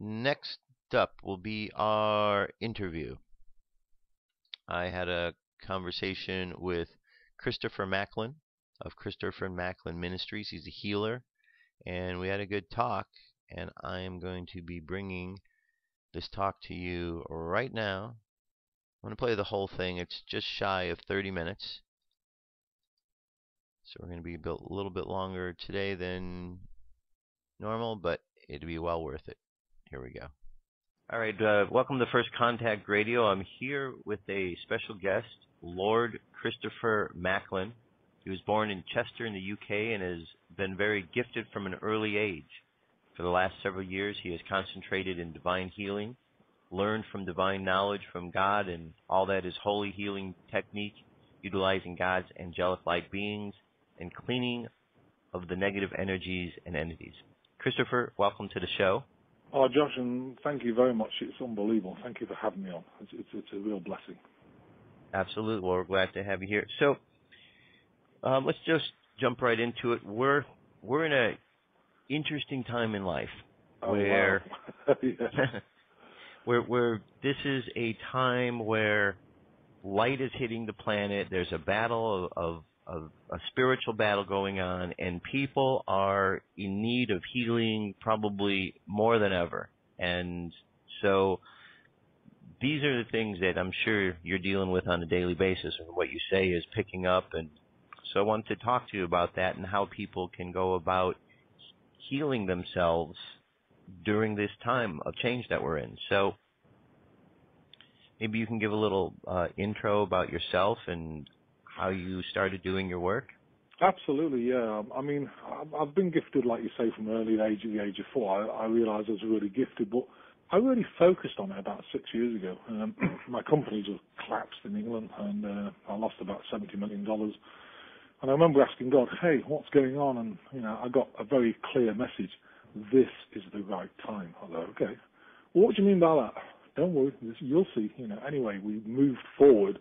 next up will be our interview. I had a conversation with Christopher Macklin of Christopher Macklin Ministries. He's a healer, and we had a good talk, and I am going to be bringing this talk to you right now. I'm going to play the whole thing. It's just shy of 30 minutes. So we're going to be a little bit longer today than normal, but it'll be well worth it. Here we go. All right, welcome to First Contact Radio. I'm here with a special guest, Lord Christopher Macklin. He was born in Chester in the UK and has been very gifted from an early age. For the last several years, he has concentrated in divine healing, learned from divine knowledge from God and all that is holy healing technique, utilizing God's angelic light beings, and cleaning of the negative energies and entities. Christopher, welcome to the show. Oh, Josh, and thank you very much. It's unbelievable. Thank you for having me on. It's a real blessing. Absolutely. Well, we're glad to have you here. So let's just jump right into it. We're in an interesting time in life where where this is a time where light is hitting the planet. There's a battle of a spiritual battle going on, and people are in need of healing probably more than ever. And so these are the things that I'm sure you're dealing with on a daily basis, and what you say is picking up. And so I wanted to talk to you about that and how people can go about healing themselves during this time of change that we're in. So maybe you can give a little intro about yourself and how you started doing your work? Absolutely, yeah. I mean, I've been gifted, like you say, from an early age, at the age of 4. I realised I was really gifted, but I really focused on it about 6 years ago. My company just collapsed in England, and I lost about $70 million. And I remember asking God, hey, what's going on? And, I got a very clear message. This is the right time. I thought, okay. Well, what do you mean by that? Don't worry, you'll see. Anyway, we moved forward.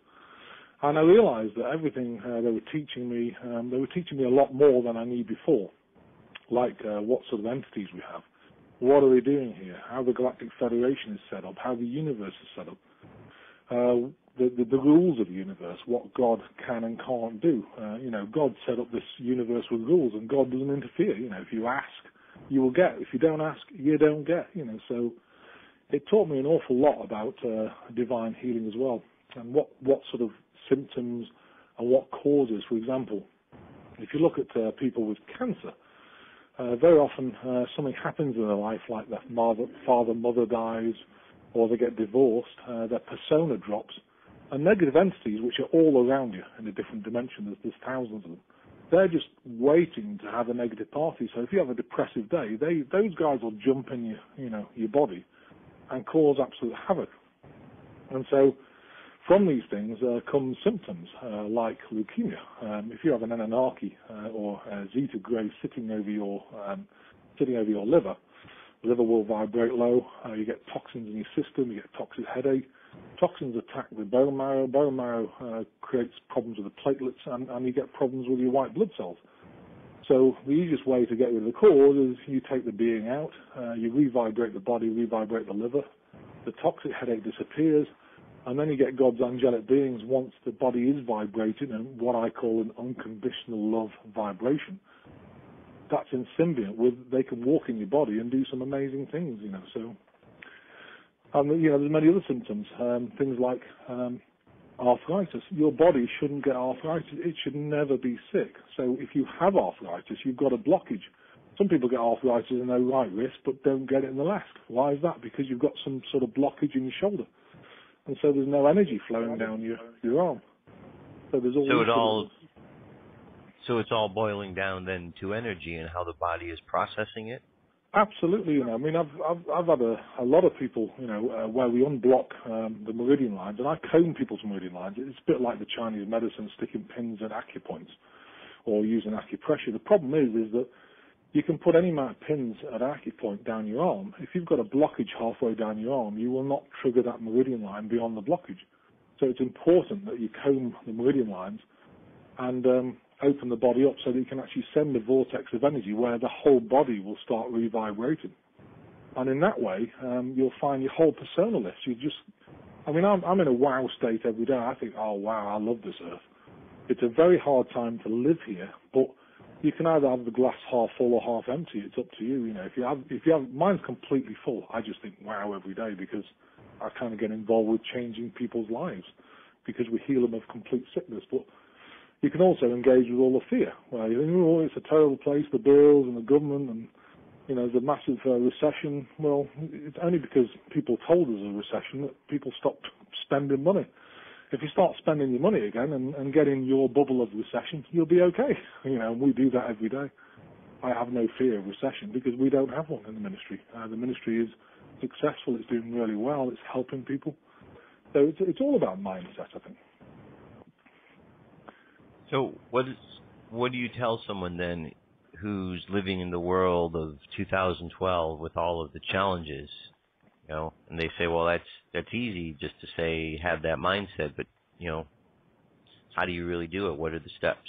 And I realized that everything they were teaching me a lot more than I knew before, like what sort of entities we have, what are they doing here, how the Galactic Federation is set up, how the universe is set up, the rules of the universe, what God can and can't do. God set up this universe with rules, and God doesn't interfere. If you ask, you will get. If you don't ask, you don't get. So it taught me an awful lot about divine healing as well, and what sort of symptoms and what causes. For example, if you look at people with cancer, very often something happens in their life, like their father, mother dies, or they get divorced, their persona drops, and negative entities, which are all around you in a different dimension, there's thousands of them, they're just waiting to have a negative party. So if you have a depressive day, those guys will jump in your body and cause absolute havoc. And so from these things come symptoms like leukemia. If you have an anarchy or a zeta gray sitting over your liver, the liver will vibrate low. You get toxins in your system. You get toxic headache. Toxins attack the bone marrow. Bone marrow creates problems with the platelets, and you get problems with your white blood cells. So the easiest way to get rid of the cause is you take the being out, you revibrate the body, revibrate the liver, the toxic headache disappears, and then you get God's angelic beings once the body is vibrating, and what I call an unconditional love vibration. That's in symbiont with, they can walk in your body and do some amazing things, So, there's many other symptoms, things like arthritis. Your body shouldn't get arthritis. It should never be sick. So if you have arthritis, you've got a blockage. Some people get arthritis in their right wrist, but don't get it in the left. Why is that? Because you've got some sort of blockage in your shoulder. And so there's no energy flowing down your arm. So there's all So it's all boiling down then to energy and how the body is processing it? Absolutely. I mean, I've had a lot of people, where we unblock the meridian lines, and I comb people's meridian lines. It's a bit like the Chinese medicine, sticking pins at acupoints or using acupressure. The problem is that you can put any amount of pins at acupoint down your arm. If you've got a blockage halfway down your arm, you will not trigger that meridian line beyond the blockage. So it's important that you comb the meridian lines and open the body up so that you can actually send a vortex of energy where the whole body will start revibrating. And in that way, you'll find your whole persona list. I'm in a wow state every day. I think, oh wow, I love this earth. It's a very hard time to live here, but you can either have the glass half full or half empty. It's up to you. If you have, mine's completely full. I just think wow every day because I kind of get involved with changing people's lives because we heal them of complete sickness. But you can also engage with all the fear. Well, you think, oh, it's a terrible place, the bills and the government and, the massive recession. Well, it's only because people told us a recession that people stopped spending money. If you start spending your money again and get in your bubble of recession, you'll be okay. We do that every day. I have no fear of recession because we don't have one in the ministry. The ministry is successful. It's doing really well. It's helping people. So it's all about mindset, I think. So what do you tell someone then who's living in the world of 2012 with all of the challenges? And they say, well, that's easy just to say have that mindset, but how do you really do it? What are the steps?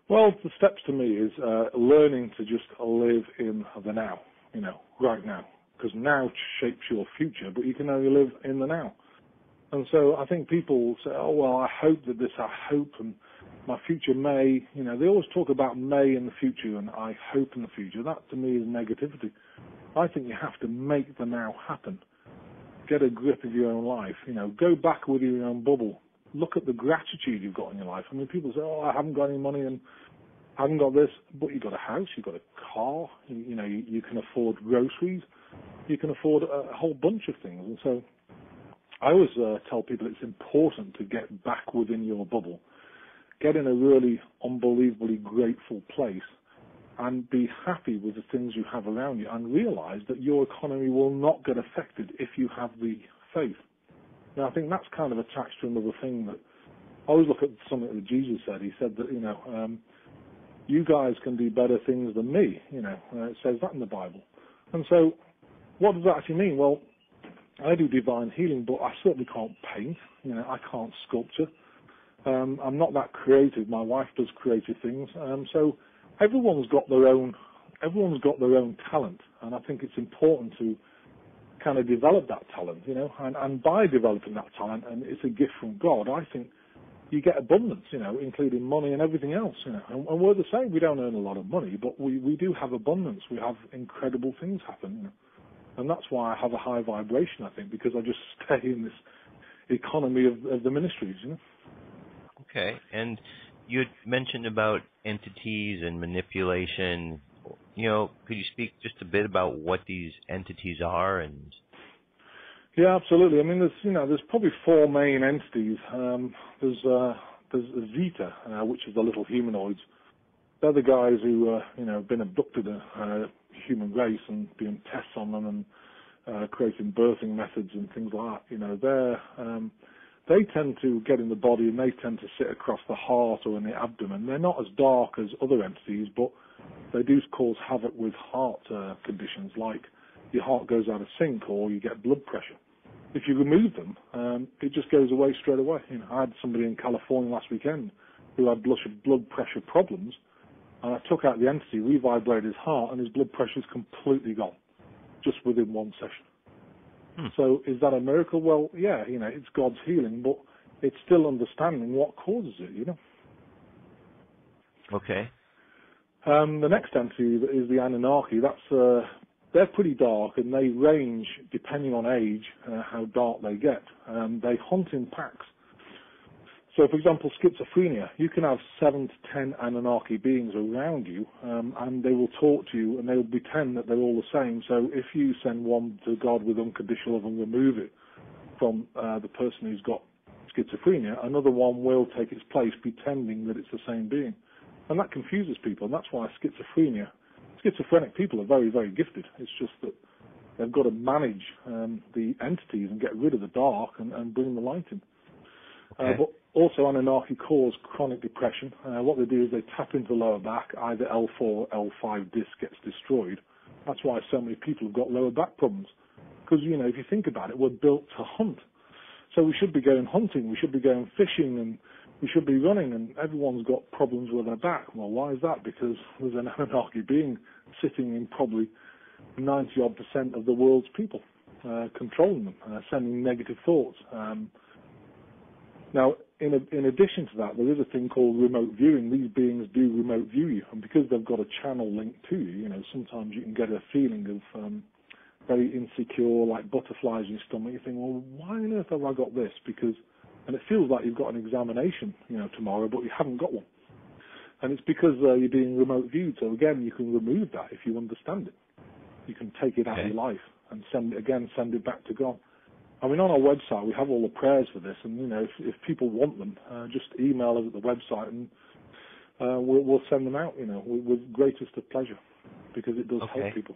Well, the steps to me is learning to just live in the now, right now, because now shapes your future, but you can only live in the now. And so I think people say, oh, well, I hope that this, I hope, and my future may, they always talk about may in the future and I hope in the future. That to me is negativity. I think you have to make the now happen. Get a grip of your own life. Go back with your own bubble. Look at the gratitude you've got in your life. I mean, people say, oh, I haven't got any money and I haven't got this, but you've got a house, you've got a car, you can afford groceries, you can afford a whole bunch of things. And so I always tell people it's important to get back within your bubble, get in a really unbelievably grateful place, and be happy with the things you have around you and realize that your economy will not get affected if you have the faith. Now, I think that's kind of attached to another thing that I always look at something that Jesus said. He said that, you guys can do better things than me, it says that in the Bible. And so what does that actually mean? Well, I do divine healing, but I certainly can't paint, I can't sculpture. I'm not that creative. My wife does creative things. So everyone's got their own talent, and I think it's important to kind of develop that talent, and by developing that talent, and it's a gift from God, I think you get abundance, including money and everything else, and we're the same. We don't earn a lot of money, but we do have abundance. We have incredible things happen, and that's why I have a high vibration, I think, because I just stay in this economy of the ministries, Okay, and you had mentioned about entities and manipulation. Could you speak just a bit about what these entities are? And yeah, absolutely. I mean, there's probably four main entities. There's Zeta, which is the little humanoids. They're the guys who have been abducted a human race and doing tests on them and creating birthing methods and things like that. They tend to get in the body and they tend to sit across the heart or in the abdomen. They're not as dark as other entities, but they do cause havoc with heart conditions, like your heart goes out of sync or you get blood pressure. If you remove them, it just goes away straight away. I had somebody in California last weekend who had blood pressure problems, and I took out the entity, revibrated his heart, and his blood pressure is completely gone, just within one session. So is that a miracle? Well, yeah, it's God's healing, but it's still understanding what causes it, Okay. The next entity is the Anunnaki. They're pretty dark, and they range, depending on age, how dark they get. They hunt in packs. So, for example, schizophrenia, you can have 7 to 10 Anunnaki beings around you, and they will talk to you, and they will pretend that they're all the same. So if you send one to God with unconditional love and remove it from the person who's got schizophrenia, another one will take its place pretending that it's the same being. And that confuses people, and that's why schizophrenic people are very, very gifted. It's just that they've got to manage the entities and get rid of the dark and bring the light in. Okay. But also Anunnaki cause chronic depression. What they do is they tap into the lower back, either L4 or L5 disc gets destroyed. That's why so many people have got lower back problems. Because, if you think about it, we're built to hunt. So we should be going hunting, we should be going fishing, and we should be running, and everyone's got problems with their back. Well, why is that? Because there's an Anunnaki being sitting in probably 90% of the world's people, controlling them, sending negative thoughts. Now, in addition to that, there is a thing called remote viewing. These beings do remote view you, and because they've got a channel linked to you, sometimes you can get a feeling of very insecure, like butterflies in your stomach. You think, well, why on earth have I got this? And it feels like you've got an examination, tomorrow, but you haven't got one. And it's because you're being remote viewed. So again, you can remove that if you understand it. You can take it out of your life and send it back to God. I mean, on our website, we have all the prayers for this. And, if people want them, just email us at the website and we'll send them out, with greatest of pleasure, because it does help people.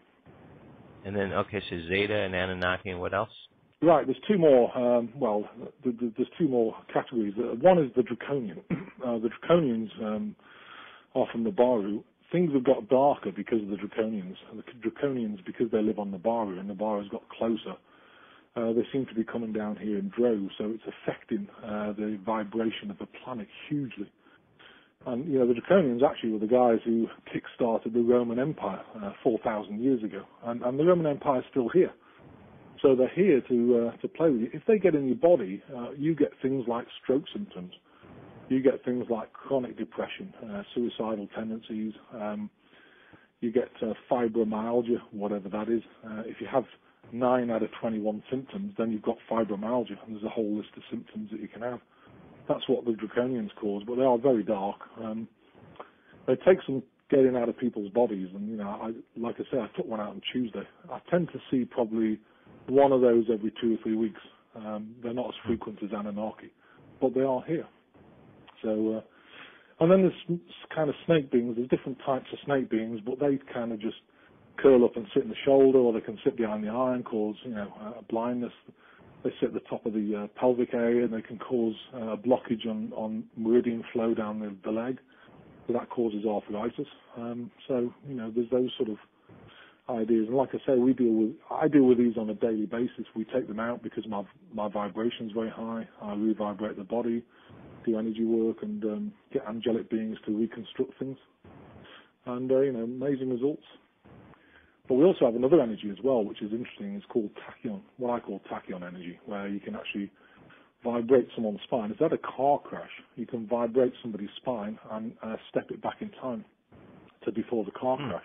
And then, so Zeta and Anunnaki, and what else? Right, there's two more, there's two more categories. One is the Draconian. The Draconians are from the Baru. Things have got darker because of the Draconians. The Draconians, because they live on the Baru, and the Baru's got closer, they seem to be coming down here in droves, so it's affecting the vibration of the planet hugely. And, the Draconians actually were the guys who kick-started the Roman Empire 4,000 years ago. And the Roman Empire is still here. So they're here to play with you. If they get in your body, you get things like stroke symptoms. You get things like chronic depression, suicidal tendencies. You get fibromyalgia, whatever that is. If you have 9 out of 21 symptoms, then you've got fibromyalgia, and there's a whole list of symptoms that you can have. That's what the Draconians cause, but they are very dark. They take some getting out of people's bodies, and like I say, I took one out on Tuesday. I tend to see probably one of those every 2 or 3 weeks. They're not as frequent as Anunnaki, but they are here. So, and then there's kind of snake beings. There's different types of snake beings, but they kind of just curl up and sit in the shoulder, or they can sit behind the eye and cause, blindness. They sit at the top of the pelvic area, and they can cause a blockage on meridian flow down the leg. So that causes arthritis. So, there's those sort of ideas. And like I say, I deal with these on a daily basis. We take them out because my vibration is very high. I revibrate the body, do energy work, and get angelic beings to reconstruct things. And, amazing results. But we also have another energy as well, which is interesting. It's called tachyon, what I call tachyon energy, where you can actually vibrate someone's spine. If they had a car crash, you can vibrate somebody's spine and step it back in time to before the car crash.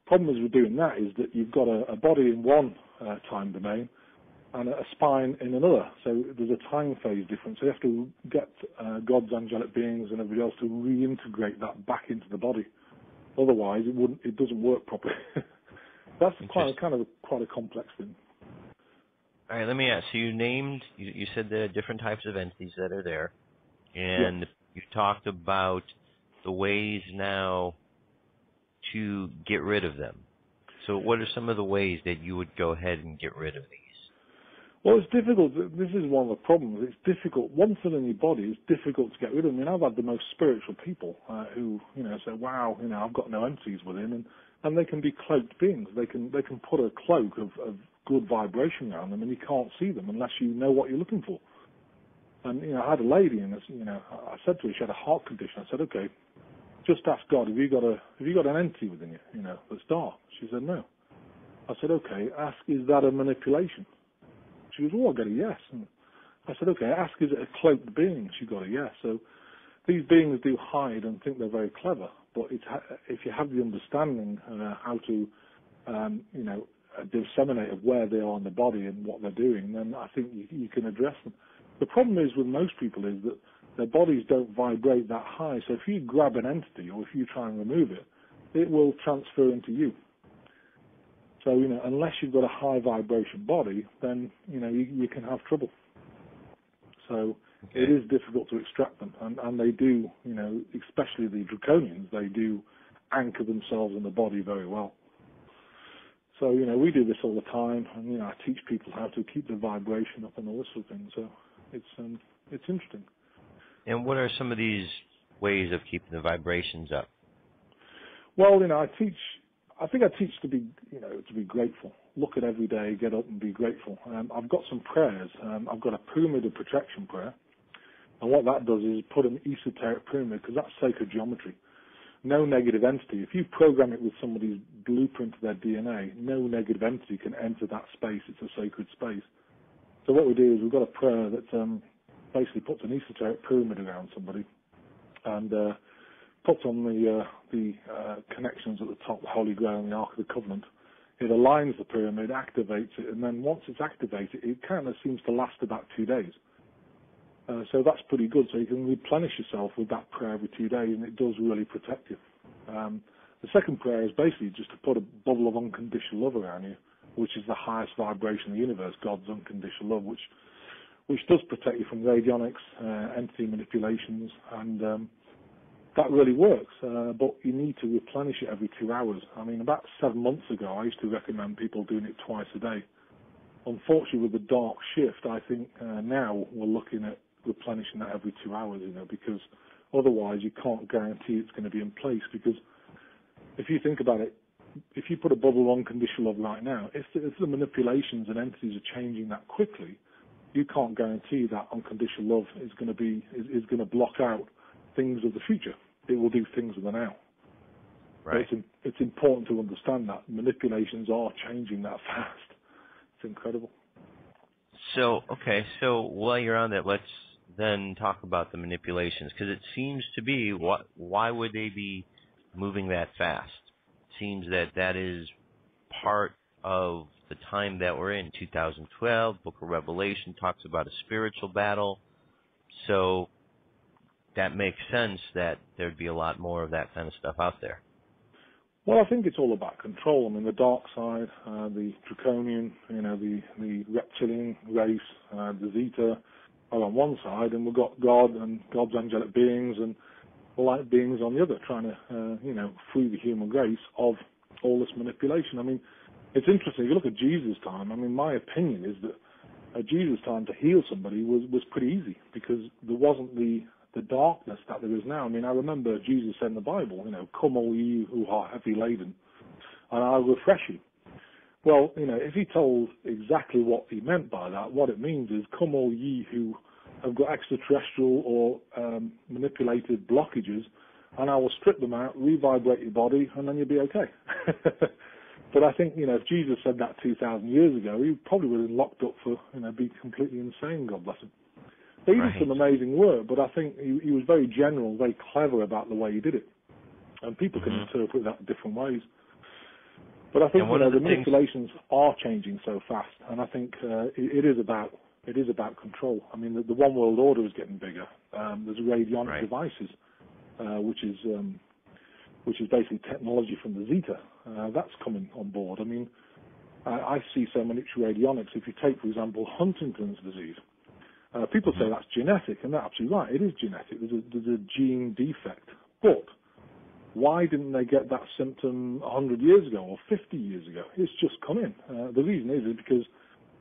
Problem is with doing that is that you've got a body in one time domain and a spine in another. So there's a time phase difference. So you have to get God's angelic beings and everybody else to reintegrate that back into the body. Otherwise, it doesn't work properly. That's quite a complex thing. All right, let me ask. So you said there are different types of entities that are there, and you talked about the ways now to get rid of them. So what are some of the ways that you would go ahead and get rid of these? Well, it's difficult. This is one of the problems. It's difficult. Once they're in your body, it's difficult to get rid of them. I mean, I've had the most spiritual people who, say, wow, I've got no entities within, and they can be cloaked beings. They can put a cloak of good vibration around them, and you can't see them unless you know what you're looking for. And, I had a lady, and, I said to her, she had a heart condition. I said, okay, just ask God, have you got an entity within you, that's dark? She said, no. I said, okay, ask, is that a manipulation? She goes, I got a yes. And I said, okay, ask, is it a cloaked being? She got a yes. So these beings do hide and think they're very clever, but if you have the understanding how to, disseminate of where they are in the body and what they're doing, then I think you can address them. The problem is with most people is that their bodies don't vibrate that high. So if you grab an entity or if you try and remove it, it will transfer into you. So, unless you've got a high vibration body, then, you can have trouble. So it is difficult to extract them. And they do, especially the Draconians, they do anchor themselves in the body very well. So, we do this all the time. And, I teach people how to keep the vibration up and all this sort of thing. So it's interesting. And what are some of these ways of keeping the vibrations up? Well, I teach to be grateful. Look at every day, get up and be grateful. I've got some prayers. I've got a pyramid of protection prayer. And what that does is put an esoteric pyramid, because that's sacred geometry. no negative entity. If you program it with somebody's blueprint of their DNA, no negative entity can enter that space. It's a sacred space. So what we do is we've got a prayer that basically puts an esoteric pyramid around somebody and puts on the connections at the top, the Holy Grail and the Ark of the Covenant. It aligns the pyramid, activates it, and then once it's activated, it kind of seems to last about 2 days. So that's pretty good. So you can replenish yourself with that prayer every 2 days, and it does really protect you. The second prayer is basically just to put a bubble of unconditional love around you, which is the highest vibration in the universe, God's unconditional love, which does protect you from radionics, entity manipulations, and that really works. But you need to replenish it every 2 hours. I mean, about 7 months ago, I used to recommend people doing it twice a day. Unfortunately, with the dark shift, I think now we're looking at replenishing that every 2 hours, because otherwise you can't guarantee it's going to be in place. Because if you think about it, if you put a bubble of unconditional love right now, if the manipulations and entities are changing that quickly, you can't guarantee that unconditional love is going to block out things of the future. It will do things of the now. Right. So it's important to understand that manipulations are changing that fast. It's incredible. So, okay, so while you're on that, let's then talk about the manipulations, because it seems to be, why would they be moving that fast? It seems that is part of the time that we're in. 2012, Book of Revelation talks about a spiritual battle, so that makes sense that there'd be a lot more of that kind of stuff out there. Well, I think it's all about control. I mean, the dark side, the draconian, the reptilian race, the Zeta are on one side, and we've got God and God's angelic beings and light beings on the other, trying to, free the human race of all this manipulation. I mean, it's interesting. If you look at Jesus' time, I mean, my opinion is that at Jesus' time to heal somebody was pretty easy because there wasn't the darkness that there is now. I mean, I remember Jesus said in the Bible, come all you who are heavy laden, and I'll refresh you. Well, if he told exactly what he meant by that, what it means is, come all ye who have got extraterrestrial or manipulated blockages, and I will strip them out, revibrate your body, and then you'll be okay. But I think, if Jesus said that 2,000 years ago, he probably would have been locked up for, be completely insane, God bless him. He did some amazing work, but I think he was very general, very clever about the way he did it. And people can interpret that in different ways. But I think the manipulations are changing so fast, and I think it is about control. I mean, the one world order is getting bigger. There's radionic devices, which is basically technology from the Zeta. That's coming on board. I mean, I see so many radionics. If you take, for example, Huntington's disease, people say that's genetic, and they're absolutely right. It is genetic. There's a gene defect. But why didn't they get that symptom 100 years ago or 50 years ago? It's just come in. The reason is because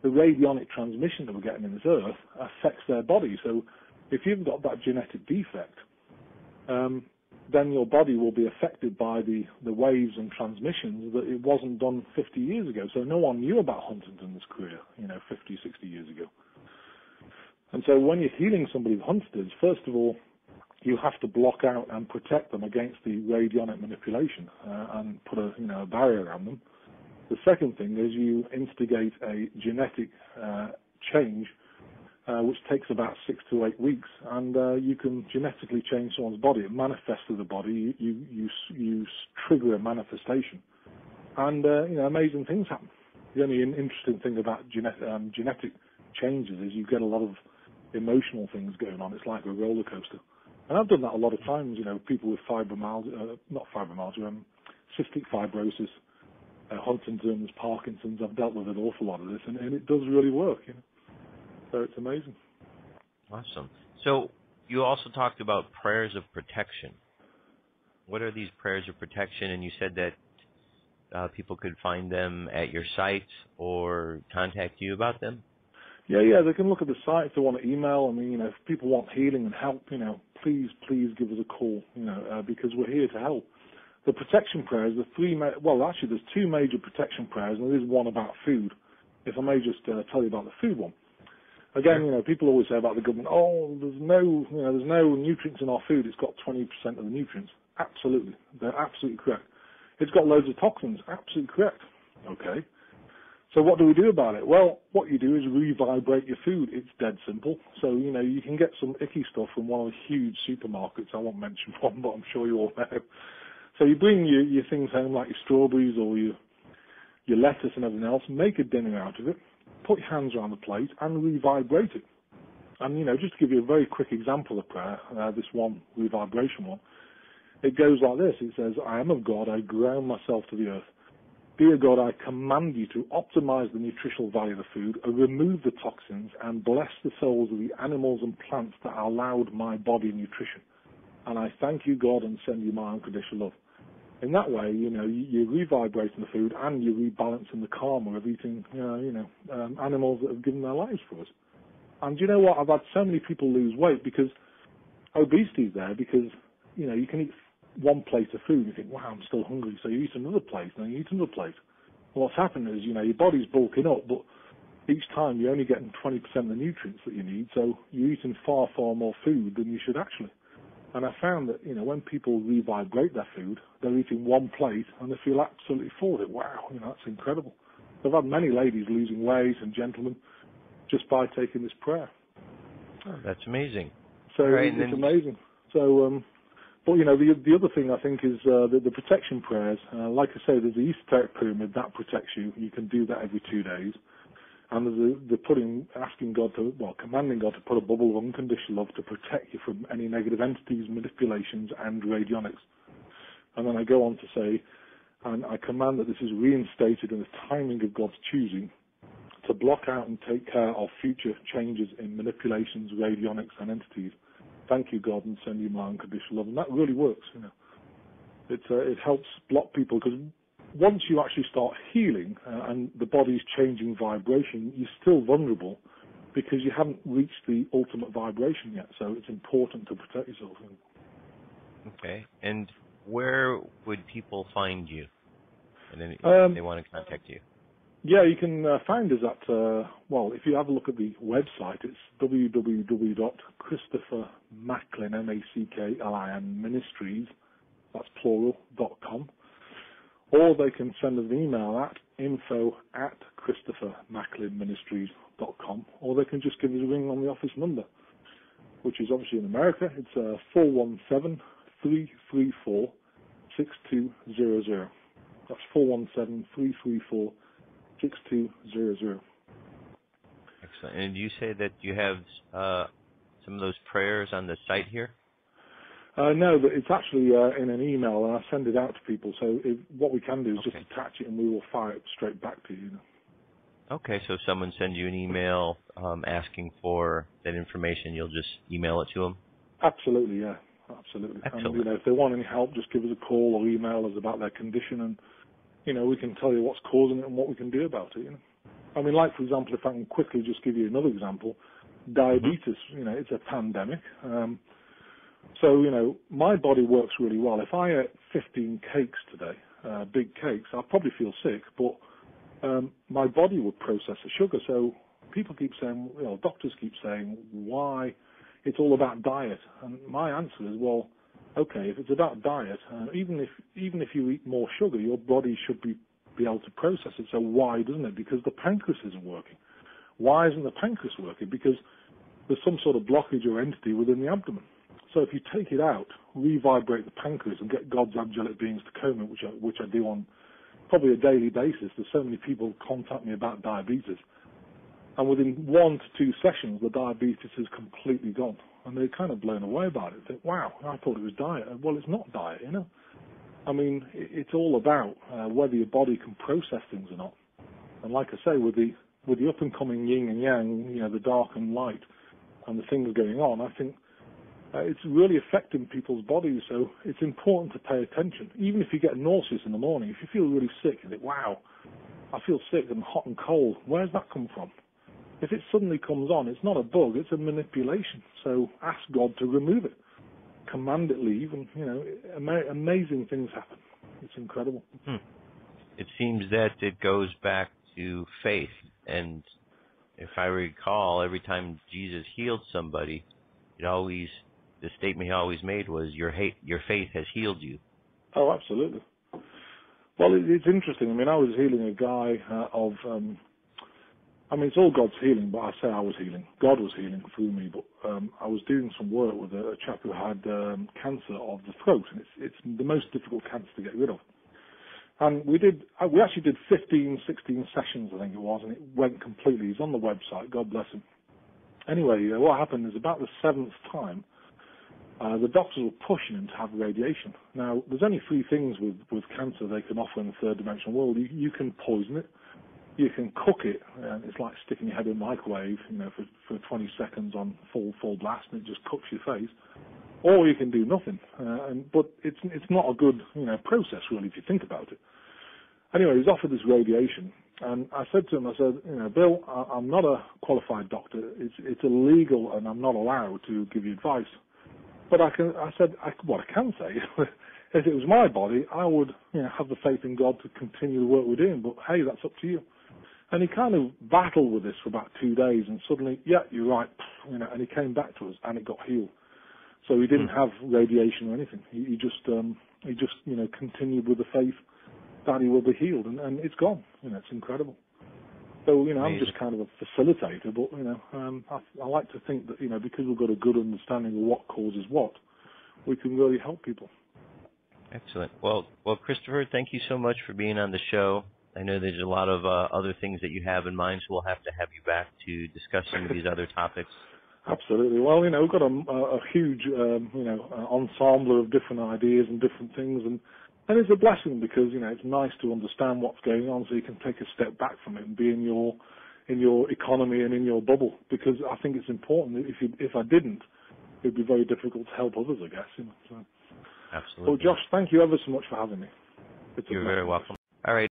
the radionic transmission that we're getting in this earth affects their body. So if you've got that genetic defect, then your body will be affected by the waves and transmissions that it wasn't done 50 years ago. So no one knew about Huntington's career, 50, 60 years ago. And so when you're healing somebody with Huntington's, first of all, you have to block out and protect them against the radionic manipulation and put a barrier around them. The second thing is you instigate a genetic change, which takes about 6 to 8 weeks, and you can genetically change someone's body. It manifests through the body. You trigger a manifestation, and amazing things happen. The only interesting thing about genetic changes is you get a lot of emotional things going on. It's like a roller coaster. And I've done that a lot of times, people with cystic fibrosis, Huntington's, Parkinson's. I've dealt with an awful lot of this, and it does really work, So it's amazing. Awesome. So you also talked about prayers of protection. What are these prayers of protection? And you said that people could find them at your site or contact you about them? Yeah, they can look at the site if they want to email. I mean, if people want healing and help, please give us a call, because we're here to help. The protection prayers, there's 2 major protection prayers, and there is one about food. If I may just tell you about the food one. Again, people always say about the government, there's no nutrients in our food. It's got 20% of the nutrients. Absolutely. They're absolutely correct. It's got loads of toxins. Absolutely correct. Okay. So what do we do about it? Well, what you do is revibrate your food. It's dead simple. So, you can get some icky stuff from one of the huge supermarkets. I won't mention one, but I'm sure you all know. So you bring your things home, like your strawberries or your lettuce and everything else, make a dinner out of it, put your hands around the plate and revibrate it. And, just to give you a very quick example of prayer, this one, revibration one, it goes like this. It says, I am of God, I ground myself to the earth. Dear God, I command you to optimize the nutritional value of the food, remove the toxins, and bless the souls of the animals and plants that allowed my body nutrition. And I thank you, God, and send you my unconditional love. In that way, you're revibrating the food and you're rebalancing the karma of eating, animals that have given their lives for us. And do you know what? I've had so many people lose weight because obesity is there because, you can eat one plate of food and you think, wow, I'm still hungry. So you eat another plate and then you eat another plate. Well, what's happened is, your body's bulking up, but each time you're only getting 20% of the nutrients that you need. So you're eating far, far more food than you should actually. And I found that, when people revibrate their food, they're eating one plate and they feel absolutely full of it. Wow, that's incredible. I've had many ladies losing weight and gentlemen just by taking this prayer. Oh, that's amazing. So right, it's amazing. So, but the other thing I think is the protection prayers. Like I say, there's the esoteric pyramid that protects you. You can do that every 2 days. And there's commanding God to put a bubble of unconditional love to protect you from any negative entities, manipulations, and radionics. And then I go on to say, and I command that this is reinstated in the timing of God's choosing to block out and take care of future changes in manipulations, radionics, and entities. Thank you, God, and send you my unconditional love. And that really works, It helps block people because once you actually start healing and the body's changing vibration, you're still vulnerable because you haven't reached the ultimate vibration yet. So it's important to protect yourself. Okay. And where would people find you? And then if they want to contact you? Yeah, you can find us at, if you have a look at the website, it's www.christophermacklin, M-A-C-K-L-I-N, Ministries, that's plural.com. Or they can send us an email at info@ChristopherMacklinMinistries.com, or they can just give us a ring on the office number, which is obviously in America. It's 417-334-6200. That's 417-334-6200. Excellent. And you say that you have some of those prayers on the site here? No, but it's actually in an email, and I send it out to people. So what we can do is just attach it, and we will fire it straight back to you. Okay, so if someone sends you an email asking for that information, you'll just email it to them? Absolutely, yeah. Absolutely. Excellent. And, if they want any help, just give us a call or email us about their condition, and, we can tell you what's causing it and what we can do about it, I mean, like, for example, if I can quickly just give you another example, diabetes, it's a pandemic. So, my body works really well. If I ate 15 cakes today, big cakes, I'd probably feel sick, but my body would process the sugar. So people keep saying, doctors keep saying, why it's all about diet. And my answer is, well, okay, if it's about diet, even if you eat more sugar, your body should be able to process it. So why doesn't it? Because the pancreas isn't working. Why isn't the pancreas working? Because there's some sort of blockage or entity within the abdomen. So if you take it out, revibrate the pancreas and get God's angelic beings to comb it, which I do on probably a daily basis. There's so many people contact me about diabetes. And within 1 to 2 sessions, the diabetes is completely gone. And they're kind of blown away about it. They think, wow, I thought it was diet. Well, it's not diet, I mean, it's all about whether your body can process things or not. And like I say, with the up and coming yin and yang, the dark and light, and the things going on, I think it's really affecting people's bodies. So it's important to pay attention. Even if you get nauseous in the morning, if you feel really sick, you think, wow, I feel sick and hot and cold. Where's that come from? If it suddenly comes on, it's not a bug, it's a manipulation. So ask God to remove it. Command it leave, and, amazing things happen. It's incredible. It seems that it goes back to faith. And if I recall, every time Jesus healed somebody, it always the statement he always made was, your faith has healed you. Oh, absolutely. Well, it's interesting. I mean, I was healing a guy I mean, it's all God's healing, but I say I was healing. God was healing through me, but I was doing some work with a chap who had cancer of the throat, and it's the most difficult cancer to get rid of. And we actually did 15, 16 sessions, I think it was, and it went completely. He's on the website, God bless him. Anyway, what happened is about the 7th time, the doctors were pushing him to have radiation. Now, there's only 3 things with cancer they can offer in the third dimensional world. You can poison it, you can cook it, and it's like sticking your head in a microwave, for 20 seconds on full blast, and it just cooks your face. Or you can do nothing. But it's not a good process really if you think about it. Anyway, he's offered this radiation, and I said to him, Bill, I'm not a qualified doctor. It's illegal, and I'm not allowed to give you advice. But what I can say, if it was my body, I would have the faith in God to continue the work we're doing. But hey, that's up to you. And he kind of battled with this for about 2 days, and suddenly, yeah, you're right, and he came back to us, and it got healed. So he didn't have radiation or anything. He just continued with the faith that he will be healed, and it's gone. It's incredible. So I'm just kind of a facilitator, but I like to think that because we've got a good understanding of what causes what, we can really help people. Excellent. Well, Christopher, thank you so much for being on the show. I know there's a lot of other things that you have in mind, so we'll have to have you back to discuss some of these other topics. Absolutely. Well, we've got a huge, ensemble of different ideas and different things, and it's a blessing because it's nice to understand what's going on, so you can take a step back from it and be in your economy and in your bubble. Because I think it's important. If I didn't, it'd be very difficult to help others, I guess. So. Absolutely. Well, Josh, thank you ever so much for having me. You're very welcome. All right.